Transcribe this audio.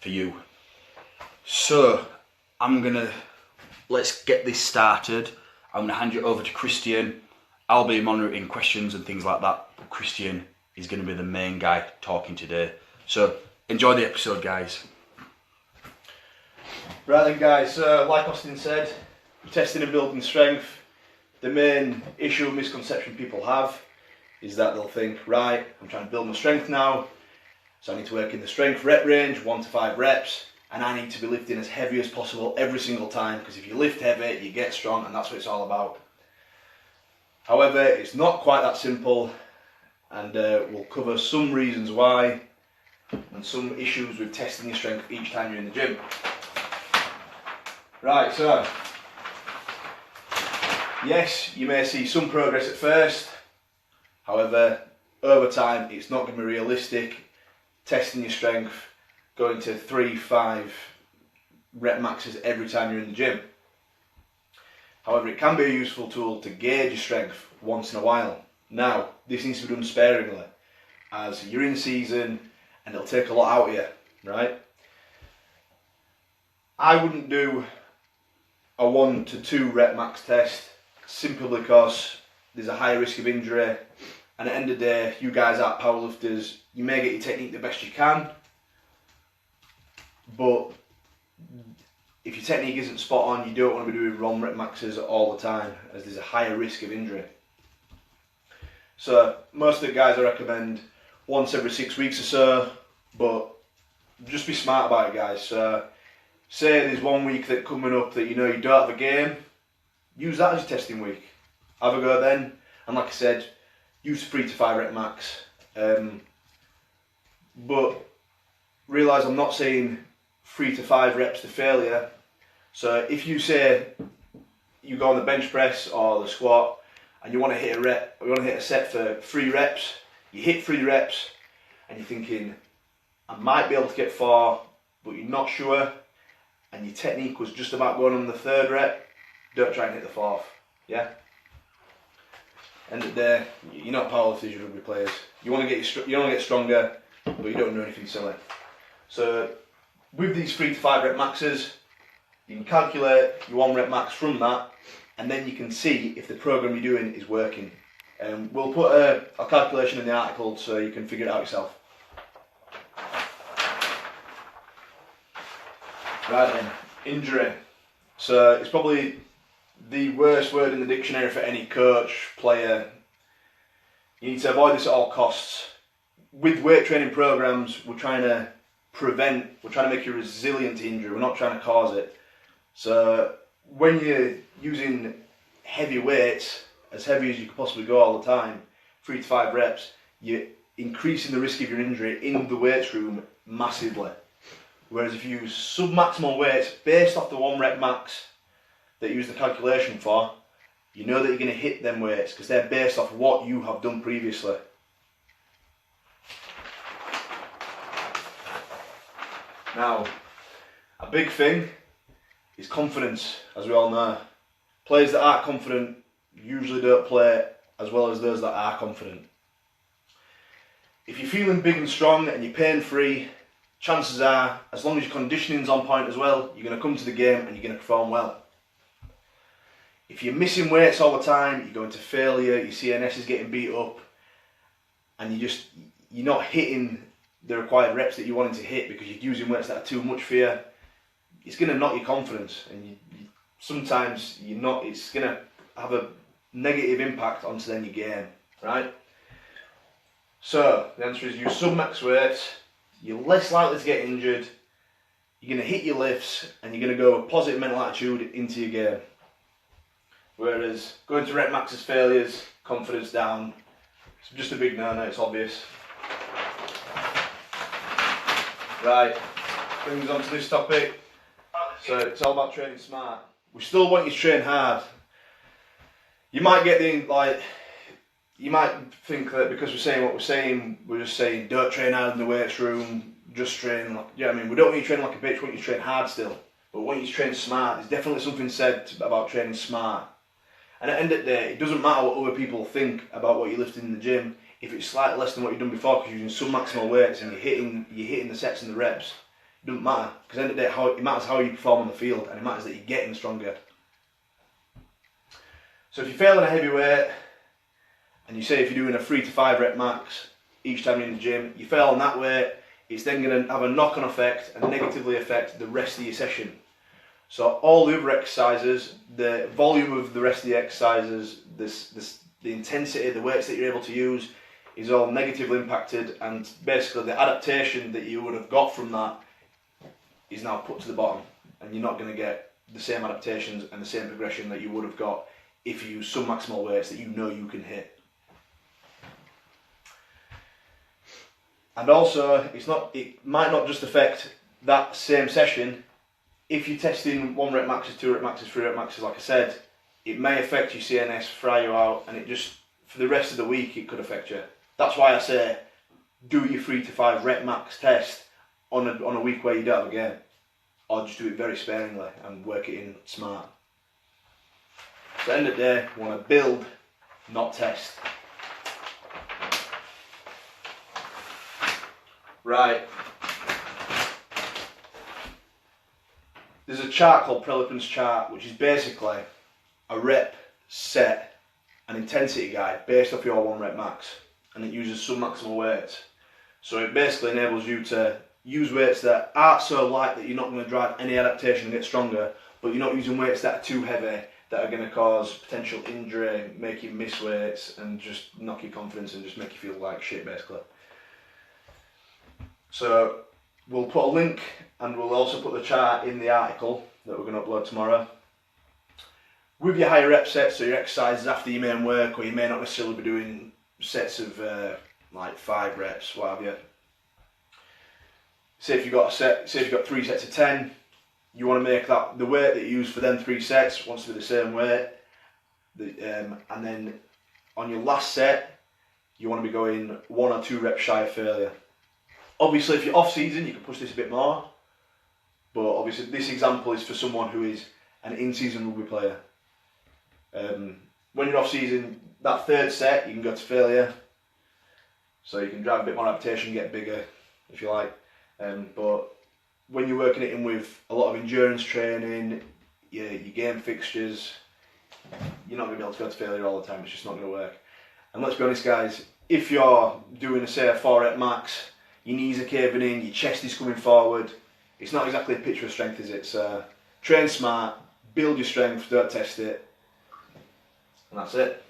for you. So let's get this started. I'm gonna hand you over to Christian. I'll be monitoring questions and things like that. But Christian is gonna be the main guy talking today. So enjoy the episode, guys. Right then, guys, like Austin said, testing and building strength. The main issue and misconception people have is that they'll think, right, I'm trying to build my strength now, so I need to work in the strength rep range, 1 to 5 reps, and I need to be lifting as heavy as possible every single time, because if you lift heavy, you get strong, and that's what it's all about. However, it's not quite that simple, and we'll cover some reasons why, and some issues with testing your strength each time you're in the gym. Right, so, yes, you may see some progress at first, however, over time it's not going to be realistic. Testing your strength, going to 3-5 rep maxes every time you're in the gym. However, it can be a useful tool to gauge your strength once in a while. Now, this needs to be done sparingly, as you're in season and it'll take a lot out of you, right? I wouldn't do a 1 to 2 rep max test simply because there's a higher risk of injury, and at the end of the day, you guys aren't powerlifters. You may get your technique the best you can, but if your technique isn't spot on, you don't want to be doing wrong rep maxes all the time, as there's a higher risk of injury. So most of the guys I recommend once every 6 weeks or so, but just be smart about it, guys. So say there's 1 week that coming up that you know you don't have a game, use that as your testing week. Have a go then, and like I said, use 3 to 5 rep max. But realise I'm not saying 3 to 5 reps to failure. So if you say you go on the bench press or the squat and you want to hit a set for 3 reps, you hit 3 reps and you're thinking, I might be able to get 4, but you're not sure, and your technique was just about going on the 3rd rep, don't try and hit the 4th, yeah? End of the day, you're not powerlifters, you're rugby players. You want to get stronger, but you don't do anything silly. So with these 3 to 5 rep maxes, you can calculate your 1 rep max from that, and then you can see if the program you're doing is working. We'll put a calculation in the article so you can figure it out yourself. Right then, injury. So it's probably the worst word in the dictionary for any coach, player. You need to avoid this at all costs. With weight training programs, we're trying to make you resilient to injury, we're not trying to cause it. So when you're using heavy weights, as heavy as you could possibly go all the time, 3 to 5 reps, you're increasing the risk of your injury in the weights room massively. Whereas if you use sub-maximal weights based off the 1 rep max that you use the calculation for, you know that you're going to hit them weights because they're based off what you have done previously. Now, a big thing is confidence, as we all know. Players that aren't confident usually don't play as well as those that are confident. If you're feeling big and strong and you're pain-free, chances are, as long as your conditioning's on point as well, you're going to come to the game and you're going to perform well. If you're missing weights all the time, you're going to failure, your CNS is getting beat up, and you're not hitting the required reps that you wanted to hit because you're using weights that are too much for you, it's going to knock your confidence, and sometimes it's going to have a negative impact onto then your game, right? So the answer is use sub-max weights. You're less likely to get injured, you're going to hit your lifts, and you're going to go with positive mental attitude into your game. Whereas going to rep maxes failures, confidence down, it's just a big no-no, it's obvious. Right, brings us on to this topic. So it's all about training smart. We still want you to train hard. You might get you might think that because we're saying what we're saying, we're just saying don't train hard in the weights room, just train like, yeah, I mean, we don't want you to train like a bitch, we want you to train hard still. But we want you to train smart. There's definitely something said about training smart. And at the end of the day, it doesn't matter what other people think about what you're lifting in the gym. If it's slightly less than what you've done before because you're using some maximal weights and you're hitting the sets and the reps, It doesn't matter, because at the end of the day, it matters how you perform on the field, and it matters that you're getting stronger. So if you fail in a heavy weight, and you say if you're doing a 3 to 5 rep max each time you're in the gym, you fail on that weight, it's then going to have a knock-on effect and negatively affect the rest of your session. So all the other exercises, the volume of the rest of the exercises, the intensity, the weights that you're able to use is all negatively impacted, and basically the adaptation that you would have got from that is now put to the bottom, and you're not going to get the same adaptations and the same progression that you would have got if you use some maximal weights that you know you can hit. And also, it might not just affect that same session. If you're testing 1 rep maxes, 2 rep maxes, 3 rep maxes, like I said, it may affect your CNS, fry you out, and it just, for the rest of the week, it could affect you. That's why I say, do your 3 to 5 rep max test on a week where you don't have a game. Or just do it very sparingly and work it in smart. So at the end of the day, we want to build, not test. Right. There's a chart called Prelipin's chart, which is basically a rep, set, and intensity guide based off your 1 rep max, and it uses some maximal weights. So it basically enables you to use weights that aren't so light that you're not going to drive any adaptation and get stronger, but you're not using weights that are too heavy that are going to cause potential injury, make you miss weights, and just knock your confidence and just make you feel like shit, basically. So we'll put a link, and we'll also put the chart in the article that we're going to upload tomorrow. With your higher rep sets, so your exercises after your main work, or you may not necessarily be doing sets of like 5 reps, what have you. Say if you've got 3 sets of 10, you want to make that the weight that you use for them 3 sets wants to be the same weight, and then on your last set, you want to be going 1 or 2 reps shy of failure. Obviously, if you're off season, you can push this a bit more, but obviously this example is for someone who is an in-season rugby player. When you're off season, that 3rd set you can go to failure, so you can drive a bit more adaptation, get bigger, if you like. But when you're working it in with a lot of endurance training, your game fixtures, you're not going to be able to go to failure all the time. It's just not going to work. And let's be honest, guys, if you're doing say a 4 rep max, your knees are caving in, your chest is coming forward, it's not exactly a picture of strength, is it? So train smart, build your strength, don't test it, and that's it.